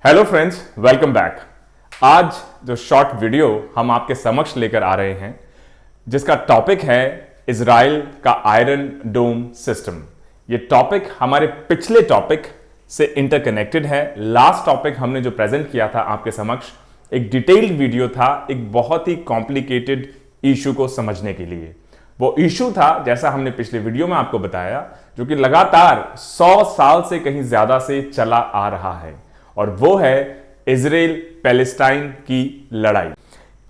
Hello friends, welcome back. आज जो short video हम आपके समक्ष लेकर आ रहे हैं जिसका टॉपिक है इजराइल का आयरन डोम सिस्टम। ये टॉपिक हमारे पिछले टॉपिक से इंटरकनेक्टेड है। लास्ट टॉपिक हमने जो प्रेजेंट किया था आपके समक्ष एक डिटेल्ड वीडियो था, एक बहुत ही कॉम्प्लिकेटेड इशू को समझने के लिए। वो इशू था, जैसा हमने पिछले वीडियो में आपको बताया, जो कि लगातार 100 साल से कहीं ज्यादा से चला आ रहा है, और वो है इजराइल पैलेस्टाइन की लड़ाई।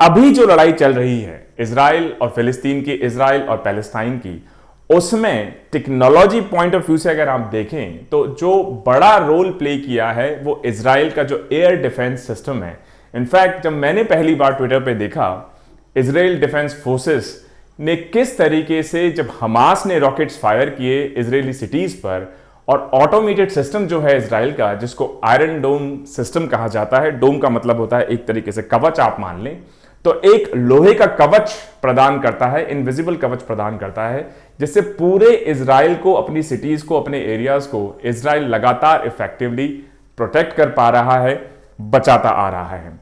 अभी जो लड़ाई चल रही है इजराइल और फिलिस्तीन की, इजराइल और पैलेस्टाइन की, उसमें टेक्नोलॉजी पॉइंट ऑफ व्यू से अगर आप देखें तो जो बड़ा रोल प्ले किया है वो इजराइल का जो एयर डिफेंस सिस्टम है। इनफैक्ट जब मैंने पहली बार ट्विटर पे देखा इजराइल डिफेंस फोर्सेस ने किस तरीके से, जब हमास ने रॉकेट्स फायर किए इजरायली सिटीज पर, और ऑटोमेटेड सिस्टम जो है इजराइल का, जिसको आयरन डोम सिस्टम कहा जाता है, डोम का मतलब होता है एक तरीके से कवच आप मान लें, तो एक लोहे का कवच प्रदान करता है, इनविजिबल कवच प्रदान करता है, जिससे पूरे इजराइल को, अपनी सिटीज को, अपने एरियाज को इजराइल लगातार इफेक्टिवली प्रोटेक्ट कर पा रहा है, बचाता आ रहा है।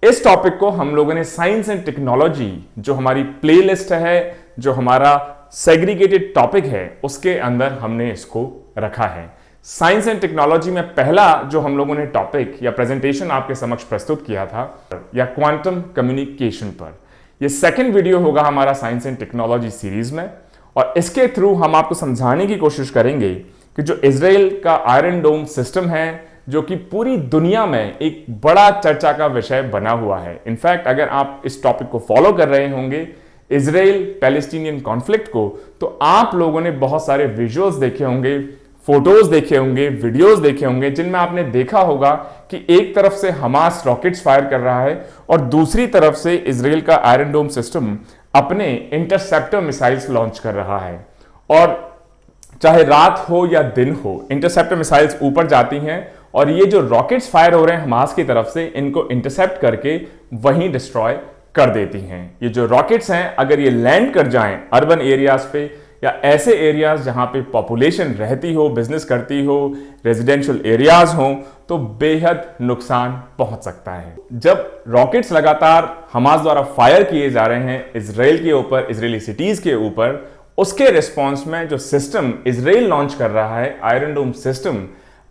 इस टॉपिक को हम लोगों ने साइंस एंड टेक्नोलॉजी, जो हमारी प्लेलिस्ट है, जो हमारा सेग्रीगेटेड टॉपिक है, उसके अंदर हमने इसको रखा है। साइंस एंड टेक्नोलॉजी में पहला जो हम लोगों ने टॉपिक या प्रेजेंटेशन आपके समक्ष प्रस्तुत किया था, या क्वांटम कम्युनिकेशन पर। यह सेकंड वीडियो होगा हमारा साइंस एंड टेक्नोलॉजी सीरीज में, और इसके थ्रू हम आपको समझाने की कोशिश करेंगे कि जो इजराइल का आयरन डोम सिस्टम है, जो कि पूरी दुनिया में एक बड़ा चर्चा का विषय बना हुआ है। इनफैक्ट अगर आप इस टॉपिक को फॉलो कर रहे होंगे, इजराइल पैलेस्टीनियन कॉन्फ्लिक्ट को, तो आप लोगों ने बहुत सारे विजुअल्स देखे होंगे, फोटोज देखे होंगे, वीडियोस देखे होंगे, जिनमें आपने देखा होगा कि एक तरफ से हमास रॉकेट्स फायर कर रहा है और दूसरी तरफ से इजराइल का आयरन डोम सिस्टम अपने इंटरसेप्टर मिसाइल्स लॉन्च कर रहा है। और चाहे रात हो या दिन हो, इंटरसेप्टर मिसाइल्स ऊपर जाती हैं और ये जो रॉकेट्स फायर हो रहे हैं हमास की तरफ से, इनको इंटरसेप्ट करके वहीं डिस्ट्रॉय कर देती हैं। ये जो रॉकेट्स हैं, अगर ये लैंड कर जाएं अर्बन एरियाज पे या ऐसे एरियाज जहां पे पॉपुलेशन रहती हो, बिजनेस करती हो, रेजिडेंशियल एरियाज हो, तो बेहद नुकसान पहुंच सकता है। जब रॉकेट्स लगातार हमास द्वारा फायर किए जा रहे हैं इजराइल के ऊपर, इजरायली सिटीज के ऊपर, उसके रिस्पॉन्स में जो सिस्टम इजराइल लॉन्च कर रहा है आयरन डोम सिस्टम,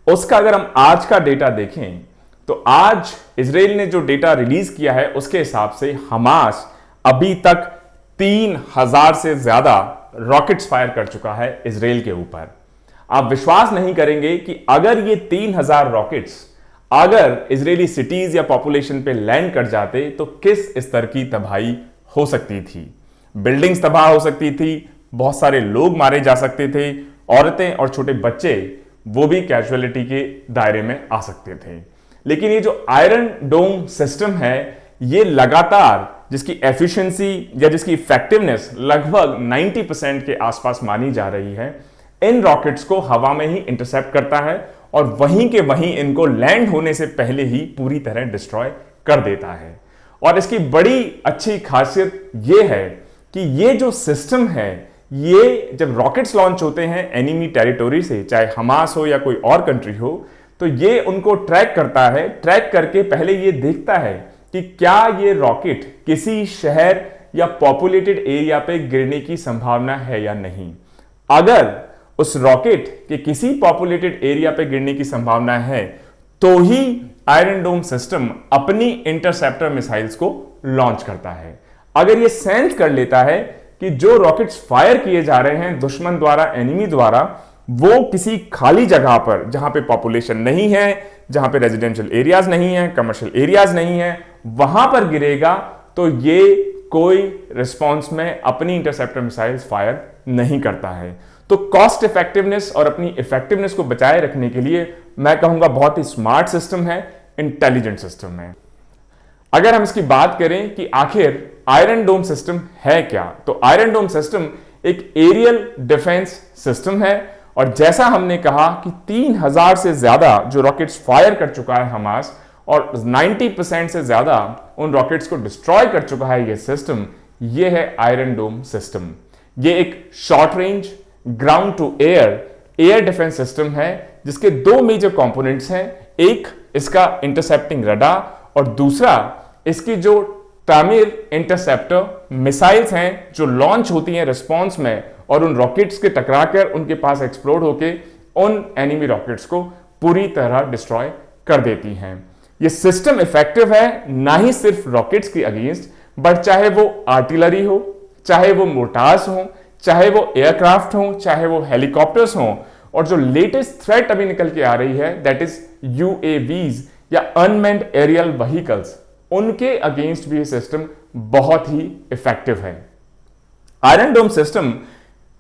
उसका अगर हम आज का डेटा देखें तो आज इजराइल ने जो डेटा रिलीज किया है उसके हिसाब से हमास अभी तक 3000 से ज्यादा रॉकेट्स फायर कर चुका है इजराइल के ऊपर। आप विश्वास नहीं करेंगे कि अगर ये 3000 रॉकेट्स अगर इजरायली सिटीज या पॉपुलेशन पे लैंड कर जाते तो किस स्तर की तबाही हो सकती थी। बिल्डिंग्स तबाह हो सकती थी, बहुत सारे लोग मारे जा सकते थे, औरतें और छोटे बच्चे वो भी कैजुअलिटी के दायरे में आ सकते थे। लेकिन ये जो आयरन डोम सिस्टम है, ये लगातार, जिसकी एफिशिएंसी या जिसकी इफेक्टिवनेस लगभग 90% के आसपास मानी जा रही है, इन रॉकेट्स को हवा में ही इंटरसेप्ट करता है और वहीं के वहीं इनको लैंड होने से पहले ही पूरी तरह डिस्ट्रॉय कर देता है। और इसकी बड़ी अच्छी खासियत ये है कि ये जो सिस्टम है, ये जब रॉकेट्स लॉन्च होते हैं एनिमी टेरिटोरी से, चाहे हमास हो या कोई और कंट्री हो, तो ये उनको ट्रैक करता है। ट्रैक करके पहले ये देखता है कि क्या ये रॉकेट किसी शहर या पॉपुलेटेड एरिया पे गिरने की संभावना है या नहीं। अगर उस रॉकेट के किसी पॉपुलेटेड एरिया पे गिरने की संभावना है तो ही आयरन डोम सिस्टम अपनी इंटरसेप्टर मिसाइल्स को लॉन्च करता है। अगर ये सेंस कर लेता है कि जो रॉकेट्स फायर किए जा रहे हैं दुश्मन द्वारा, एनिमी द्वारा, वो किसी खाली जगह पर, जहां पे पॉपुलेशन नहीं है, जहां पे रेजिडेंशियल एरियाज नहीं है, कमर्शियल एरियाज नहीं है, वहां पर गिरेगा, तो ये कोई रिस्पॉन्स में अपनी इंटरसेप्टर मिसाइल्स फायर नहीं करता है। तो कॉस्ट इफेक्टिवनेस और अपनी इफेक्टिवनेस को बचाए रखने के लिए मैं कहूंगा बहुत ही स्मार्ट सिस्टम है, इंटेलिजेंट सिस्टम है। अगर हम इसकी बात करें कि आखिर आयरन डोम सिस्टम है क्या, तो आयरन डोम सिस्टम एक एरियल डिफेंस सिस्टम है। और जैसा हमने कहा कि 3000 से ज्यादा जो रॉकेट्स फायर कर चुका है हमास, और 90% से ज्यादा उन रॉकेट्स को डिस्ट्रॉय कर चुका है ये सिस्टम, ये है आयरन डोम सिस्टम। ये एक short range ground to air defence system है, जिसके दो मेजर कंपोनेंट्स हैं। एक इसका इंटरसेप्टिंग रडार और दूसरा इसकी जो तामीर इंटरसेप्टर मिसाइल्स हैं जो लॉन्च होती हैं रिस्पॉन्स में और उन रॉकेट्स के टकराकर उनके पास एक्सप्लोड होके उन एनिमी रॉकेट्स को पूरी तरह डिस्ट्रॉय कर देती हैं। ये सिस्टम इफेक्टिव है ना ही सिर्फ रॉकेट्स के अगेंस्ट, बट चाहे वो आर्टिलरी हो, चाहे वो मोर्टार्स हो, चाहे वो एयरक्राफ्ट हो, चाहे वो हेलीकॉप्टर्स हो, और जो लेटेस्ट थ्रेट अभी निकल के आ रही है दैट इज यूएवीज या अनमैन्ड एरियल व्हीकल्स, उनके अगेंस्ट भी ये सिस्टम बहुत ही इफेक्टिव है। आयरन डोम सिस्टम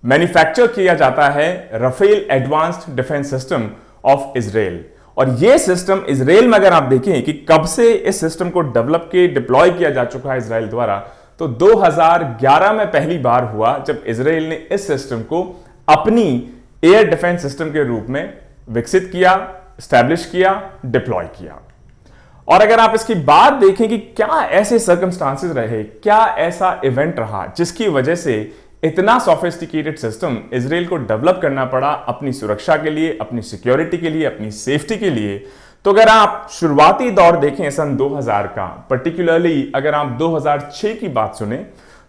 मैन्युफैक्चर किया जाता है Rafael advanced defence system of Israel, और यह सिस्टम इजराइल में अगर आप देखें कि कब से इस सिस्टम को डेवलप के डिप्लॉय किया जा चुका है इजराइल द्वारा, तो 2011 में पहली बार हुआ जब इजराइल ने इस सिस्टम को अपनी एयर डिफेंस सिस्टम के रूप में विकसित किया, स्टैब्लिश किया, डिप्लॉय किया। और अगर आप इसकी बात देखें कि क्या ऐसे सर्कमस्टांसेस रहे, क्या ऐसा इवेंट रहा जिसकी वजह से इतना सोफिस्टिकेटेड सिस्टम इजराइल को डेवलप करना पड़ा अपनी सुरक्षा के लिए, अपनी सिक्योरिटी के लिए, अपनी सेफ्टी के लिए, तो अगर आप शुरुआती दौर देखें सन 2000 का, पर्टिकुलरली अगर आप 2006 की बात सुने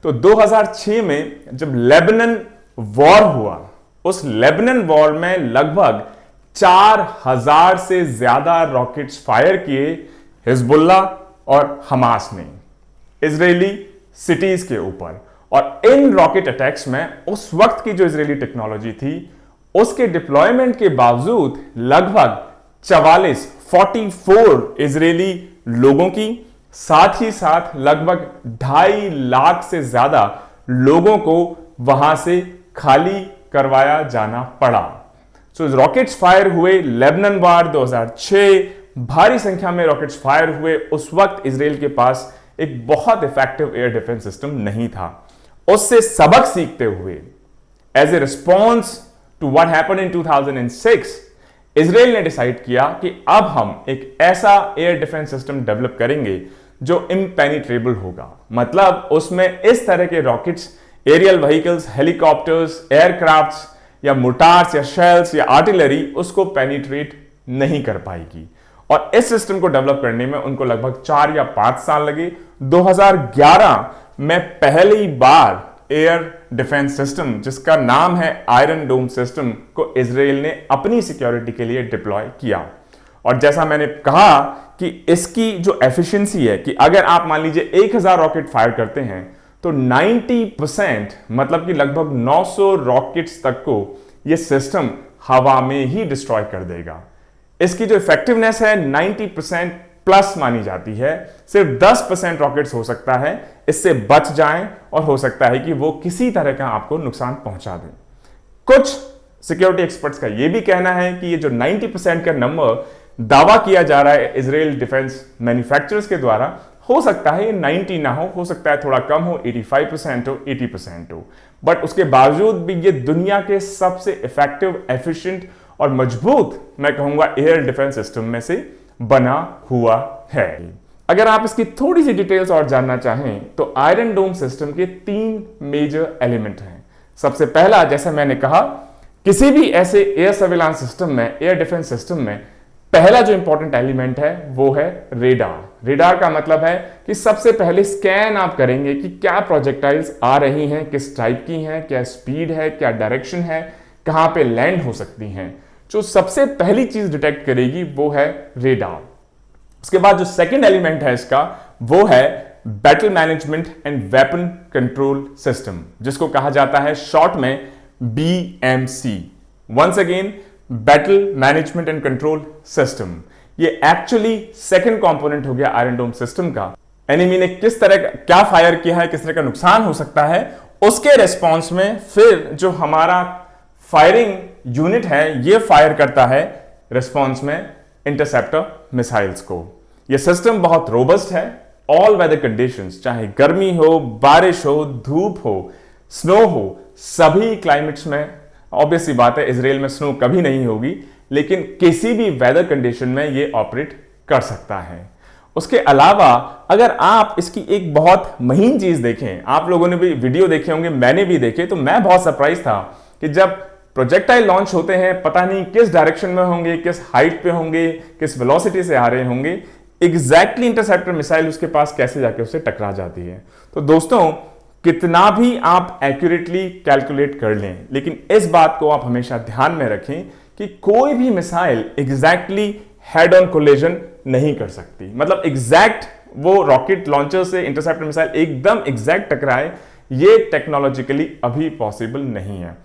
तो 2006 में जब लेबनान वॉर हुआ, उस लेबनान वॉर में लगभग 4000 से ज्यादा रॉकेट्स फायर किए हिजबुल्लाह और हमास ने इजरायली सिटीज के ऊपर। और इन रॉकेट अटैक्स में उस वक्त की जो इजरायली टेक्नोलॉजी थी उसके डिप्लॉयमेंट के बावजूद लगभग 44 इजरायली लोगों की, साथ ही साथ लगभग 2.5 लाख से ज्यादा लोगों को वहां से खाली करवाया जाना पड़ा। सो रॉकेट्स फायर हुए, लेबनान वार 2006, भारी संख्या में रॉकेट्स फायर हुए। उस वक्त इजराइल के पास एक बहुत इफेक्टिव एयर डिफेंस सिस्टम नहीं था। उससे सबक सीखते हुए, as a response to what happened in 2006, Israel ने डिसाइड किया कि अब हम एक ऐसा एयर डिफेंस सिस्टम डेवलप करेंगे जो इम्पेनिट्रेबल होगा। मतलब उसमें इस तरह के rockets, aerial vehicles, helicopters, aircrafts या मोटार्स या शेल्स या आर्टिलरी उसको पेनिट्रेट नहीं कर पाएगी। और इस सिस्टम को डेवलप करने में उनको लगभग 4 या 5 साल लगे। 2011 में पहली बार एयर डिफेंस सिस्टम जिसका नाम है आयरन डोम सिस्टम को इजराइल ने अपनी सिक्योरिटी के लिए डिप्लॉय किया। और जैसा मैंने कहा कि इसकी जो एफिशिएंसी है कि अगर आप मान लीजिए 1000 रॉकेट फायर करते हैं तो 90% मतलब कि लगभग 900 रॉकेट्स तक को यह सिस्टम हवा में ही डिस्ट्रॉय कर देगा। इसकी जो इफेक्टिवनेस है 90% प्लस मानी जाती है। सिर्फ 10% रॉकेट्स हो सकता है इससे बच जाएं और हो सकता है कि वो किसी तरह का आपको नुकसान पहुंचा दें। कुछ सिक्योरिटी एक्सपर्ट्स का यह भी कहना है कि ये जो 90% का नंबर दावा किया जा रहा है इजराइल डिफेंस मैन्युफैक्चरर्स के द्वारा, हो सकता है ये 90 ना हो सकता है थोड़ा कम हो, 85% हो, 80% हो, बट उसके बावजूद भी ये दुनिया के सबसे इफेक्टिव, एफिशिएंट और मजबूत, मैं कहूंगा, एयर डिफेंस सिस्टम में से बना हुआ है। अगर आप इसकी थोड़ी सी डिटेल्स और जानना चाहें तो आयरन डोम सिस्टम के 3 मेजर एलिमेंट हैं। सबसे पहला, जैसा मैंने कहा, किसी भी ऐसे एयर सर्विलांस सिस्टम में, एयर डिफेंस सिस्टम में पहला जो इंपॉर्टेंट एलिमेंट है वो है रेडार। रेडार का मतलब है कि सबसे पहले स्कैन आप करेंगे कि क्या प्रोजेक्टाइल्स आ रही हैं, किस टाइप की हैं, क्या स्पीड है, क्या डायरेक्शन है, कहां पे लैंड हो सकती हैं। जो सबसे पहली चीज डिटेक्ट करेगी वो है रेडार। उसके बाद जो सेकंड एलिमेंट है इसका वो है battle management and weapon control system, जिसको कहा जाता है शॉर्ट में BMC। Once again, battle management and control system, ये एक्चुअली सेकंड कंपोनेंट हो गया आयरन डोम सिस्टम का। एनिमी ने किस तरह का क्या फायर किया है, किस तरह का नुकसान हो सकता है, उसके रिस्पॉन्स में फिर जो हमारा फायरिंग यूनिट है ये फायर करता है रिस्पॉन्स में इंटरसेप्टर मिसाइल्स को। यह सिस्टम बहुत रोबस्ट है, ऑल वेदर कंडीशंस, चाहे गर्मी हो, बारिश हो, धूप हो, स्नो हो, सभी क्लाइमेट्स में। ऑब्वियसली बात है इजराइल में स्नो कभी नहीं होगी, लेकिन किसी भी वेदर कंडीशन में ये ऑपरेट कर सकता है। उसके अलावा अगर आप इसकी एक बहुत महीन चीज देखें, आप लोगों ने भी वीडियो देखे होंगे, मैंने भी देखे, तो मैं बहुत सरप्राइज था कि जब प्रोजेक्टाइल लॉन्च होते हैं, पता नहीं किस डायरेक्शन में होंगे, किस हाइट पे होंगे, किस वेलोसिटी से आ रहे होंगे, एग्जैक्टली इंटरसेप्टर मिसाइल उसके पास कैसे जाके उससे टकरा जाती है। तो दोस्तों, कितना भी आप एक्यूरेटली कैलकुलेट कर लें, लेकिन इस बात को आप हमेशा ध्यान में रखें कि कोई भी missile exactly head on collision नहीं कर सकती। मतलब एग्जैक्ट वो रॉकेट लॉन्चर से इंटरसेप्टर मिसाइल एकदम एग्जैक्ट टकराए, ये टेक्नोलॉजिकली अभी पॉसिबल नहीं है।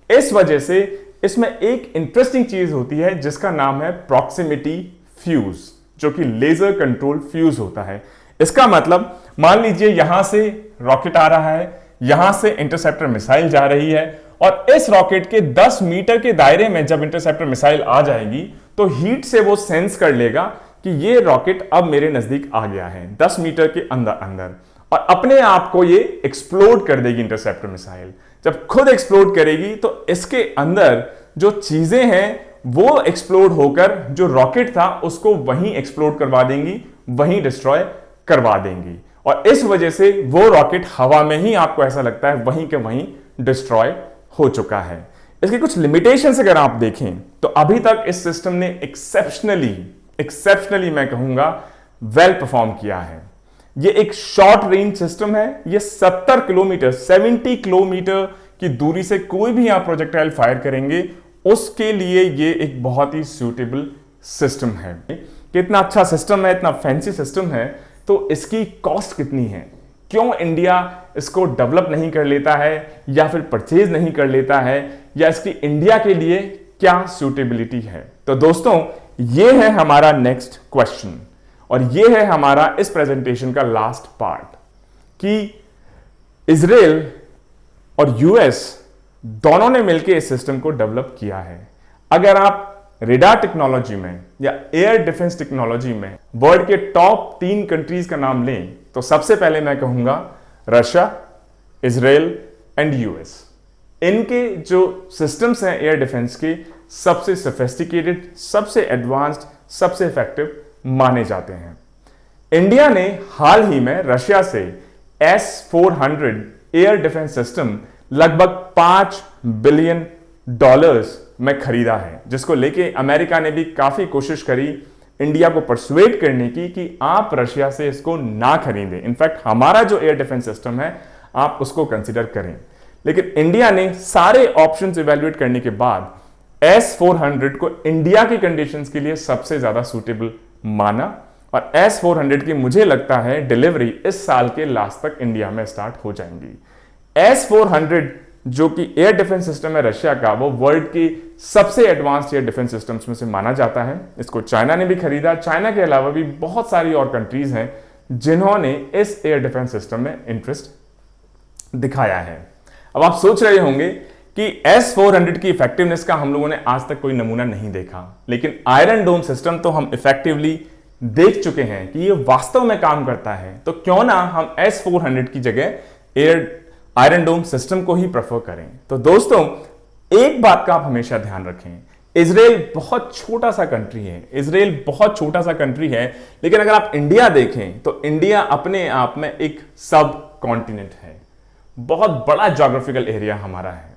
इस वजह से इसमें एक इंटरेस्टिंग चीज होती है जिसका नाम है प्रॉक्सिमिटी फ्यूज, जो कि लेजर कंट्रोल फ्यूज होता है। इसका मतलब मान लीजिए यहां से रॉकेट आ रहा है, यहां से इंटरसेप्टर मिसाइल जा रही है, और इस रॉकेट के 10 मीटर के दायरे में जब इंटरसेप्टर मिसाइल आ जाएगी तो हीट से वो सेंस कर लेगा कि ये रॉकेट अब मेरे नजदीक आ गया है 10 मीटर के अंदर अंदर, और अपने आप को ये एक्सप्लोड कर देगी इंटरसेप्टर मिसाइल। जब खुद एक्सप्लोड करेगी तो इसके अंदर जो चीजें हैं वो एक्सप्लोड होकर जो रॉकेट था उसको वहीं एक्सप्लोड करवा देंगी, वहीं डिस्ट्रॉय करवा देंगी, और इस वजह से वो रॉकेट हवा में ही आपको ऐसा लगता है वहीं के वहीं डिस्ट्रॉय हो चुका है। इसके कुछ लिमिटेशंस अगर आप देखें तो अभी तक इस सिस्टम ने एक्सेप्शनली मैं कहूंगा वेल परफॉर्म किया है। ये एक शॉर्ट रेंज सिस्टम है, ये 70 किलोमीटर की दूरी से कोई भी आप प्रोजेक्टाइल फायर करेंगे उसके लिए ये एक बहुत ही सूटेबल सिस्टम है। कितना अच्छा सिस्टम है, इतना फैंसी सिस्टम है, तो इसकी कॉस्ट कितनी है? क्यों इंडिया इसको डेवलप नहीं कर लेता है या फिर परचेज नहीं कर लेता है, या इसकी इंडिया के लिए क्या सूटेबिलिटी है? तो दोस्तों, ये है हमारा नेक्स्ट क्वेश्चन, और ये है हमारा इस प्रेजेंटेशन का लास्ट पार्ट कि इजराइल और यूएस दोनों ने मिलकर इस सिस्टम को डेवलप किया है। अगर आप रेडार टेक्नोलॉजी में या एयर डिफेंस टेक्नोलॉजी में वर्ल्ड के टॉप 3 कंट्रीज का नाम लें तो सबसे पहले मैं कहूंगा रशिया, इजराइल एंड यूएस। इनके जो सिस्टम्स हैं एयर डिफेंस के सबसे सोफिस्टिकेटेड, सबसे एडवांस्ड, सबसे इफेक्टिव माने जाते हैं। इंडिया ने हाल ही में रशिया से S-400 एयर डिफेंस सिस्टम लगभग $5 बिलियन में खरीदा है, जिसको लेके अमेरिका ने भी काफी कोशिश करी इंडिया को परसुएट करने की कि आप रशिया से इसको ना खरीदें। इनफैक्ट हमारा जो एयर डिफेंस सिस्टम है आप उसको कंसीडर करें, लेकिन इंडिया ने सारे ऑप्शंस इवैल्यूएट करने के बाद S-400 को इंडिया की कंडीशंस के लिए सबसे ज्यादा सूटेबल माना, और S-400 की मुझे लगता है डिलीवरी इस साल के लास्ट तक इंडिया में स्टार्ट हो जाएंगी। S-400 जो कि एयर डिफेंस सिस्टम है रशिया का, वो वर्ल्ड की सबसे एडवांस्ड एयर डिफेंस सिस्टम्स में से माना जाता है। इसको चाइना ने भी खरीदा। चाइना के अलावा भी बहुत सारी और कंट्रीज हैं जिन्होंने इस एयर डिफेंस सिस्टम में इंटरेस्ट दिखाया है। अब आप सोच रहे होंगे कि S-400 की इफेक्टिवनेस का हम लोगों ने आज तक कोई नमूना नहीं देखा, लेकिन आयरन डोम सिस्टम तो हम इफेक्टिवली देख चुके हैं कि ये वास्तव में काम करता है। तो क्यों ना हम S-400 की जगह आयरन डोम सिस्टम को ही प्रेफर करें। तो दोस्तों, एक बात का आप हमेशा ध्यान रखें, इजराइल बहुत छोटा सा कंट्री है। इजराइल बहुत छोटा सा कंट्री है, लेकिन अगर आप इंडिया देखें तो इंडिया अपने आप में एक सब कॉन्टिनेंट है, बहुत बड़ा ज्योग्राफिकल एरिया हमारा है।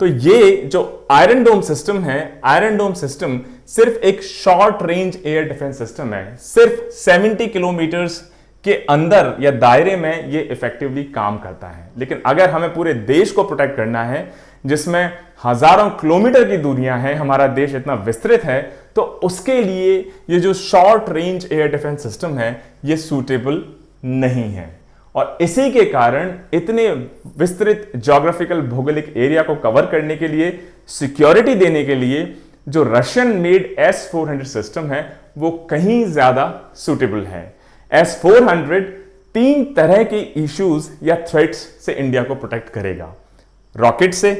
तो ये जो आयरन डोम सिस्टम है, आयरन डोम सिस्टम सिर्फ एक short range air defence system है। सिर्फ 70 किलोमीटर्स के अंदर या दायरे में ये इफेक्टिवली काम करता है। लेकिन अगर हमें पूरे देश को प्रोटेक्ट करना है जिसमें हजारों किलोमीटर की दूरियां हैं, हमारा देश इतना विस्तृत है, तो उसके लिए ये जो short range air defence system है ये सूटेबल नहीं है। और इसी के कारण इतने विस्तृत ज्योग्राफिकल भौगोलिक एरिया को कवर करने के लिए, सिक्योरिटी देने के लिए जो रशियन मेड S-400 सिस्टम है वो कहीं ज्यादा सूटेबल है। S-400 3 तरह के इश्यूज या थ्रेट्स से इंडिया को प्रोटेक्ट करेगा, रॉकेट से,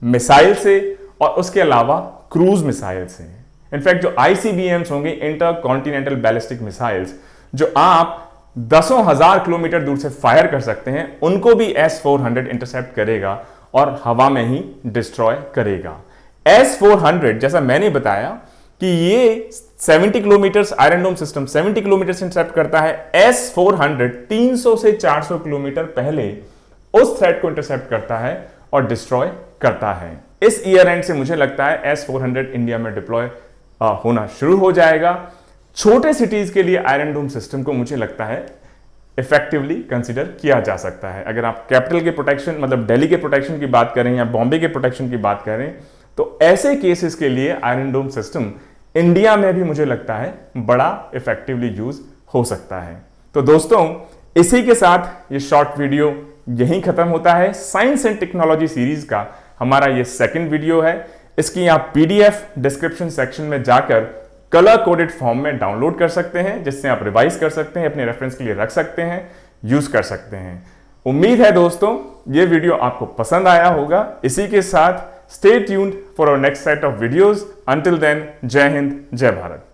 मिसाइल से, और उसके अलावा क्रूज मिसाइल से। इनफैक्ट जो ICBMs होंगे, इंटर कॉन्टिनेंटल बैलिस्टिक मिसाइल्स, जो आप दसों हजार किलोमीटर दूर से फायर कर सकते हैं, उनको भी S-400 इंटरसेप्ट करेगा और हवा में ही डिस्ट्रॉय करेगा। S-400 जैसा मैंने बताया कि ये 70 kilometre iron dome system 70 kilometre से इंटरसेप्ट करता है। S-400 300 से 400 किलोमीटर पहले उस थ्रेट को इंटरसेप्ट करता है और डिस्ट्रॉय करता है। इस ईयर एंड से मुझे लगता है S400 इंडिया में डिप्लॉय होना शुरू हो जाएगा। छोटे सिटीज के लिए आयरन डोम सिस्टम को मुझे लगता है इफेक्टिवली कंसीडर किया जा सकता है। अगर आप कैपिटल के प्रोटेक्शन मतलब दिल्ली के प्रोटेक्शन की बात करें या बॉम्बे के प्रोटेक्शन की बात करें तो ऐसे केसेस के लिए आयरन डोम सिस्टम इंडिया में भी मुझे लगता है बड़ा इफेक्टिवली यूज हो सकता है। तो दोस्तों, इसी के साथ ये शॉर्ट वीडियो यहीं खत्म होता है। साइंस एंड टेक्नोलॉजी सीरीज का हमारा ये सेकंड वीडियो है। इसकी आप पीडीएफ डिस्क्रिप्शन सेक्शन में जाकर कलर कोडेड फॉर्म में डाउनलोड कर सकते हैं, जिससे आप रिवाइज कर सकते हैं, अपने रेफरेंस के लिए रख सकते हैं, यूज कर सकते हैं। उम्मीद है दोस्तों ये वीडियो आपको पसंद आया होगा। इसी के साथ stay tuned for our next set of videos. Until then, जय हिंद, जय भारत।